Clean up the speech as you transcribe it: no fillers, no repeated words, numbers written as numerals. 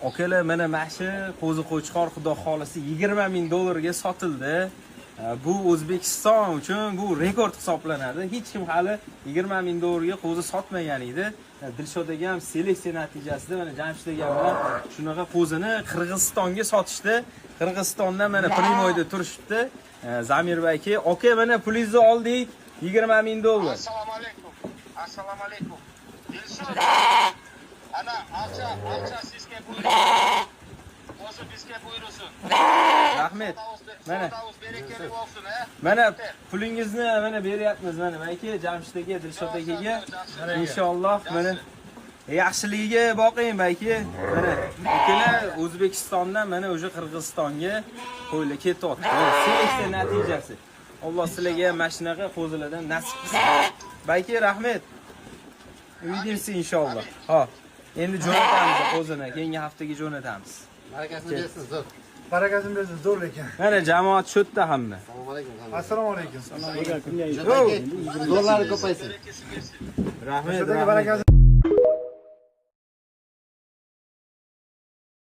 Akalar, mana mashi qo'zi qo'chqor xudo xolisi 20 ming dollarga sotildi. Bu O'zbekiston uchun bu rekord hisoblanadi. Hech kim hali 20 ming dollarga qo'zi sotmagan edi. Dilshod aka ham seleksiya natijasida mana Jamshid aka bilan shunaqa qo'zini Qirg'izistonga sotishdi. Qirg'izistondan mana Primoyda turishibdi. Zamir aka, aka mana pulingizni oldik. 20 ming dollar. Assalomu alaykum. Assalomu alaykum. Dilshod. Ana alcha sizga buyursin. O'zi bizga buyursin. Rahmat. Mana berekali bo'lsin, ha. mana pulingizni mana beryapmiz mana aka Jamshid aka, Dilshod akaga. Inshaalloh mana yaxshiligiga boqing aka. Mana akalar O'zbekistondan mana o'sha Qirg'izistonga qo'ylar ketyapti. Seleksiya natijasi. Alloh sizlarga ham mashinaga qo'zilardan nasib qilsin. Aka rahmat. Umidimsiz inshaalloh. Ha. Endi jo'natamiz qo'zini, keyingi haftaga jo'natamiz. Barakasini bersin, zo'r. Barakasini bersin, zo'r ekan. Mana jamoat shu yerda hamma. Assalomu alaykum. Assalomu alaykum. Zo'rlari ko'paysin. Rahmat. Barakasini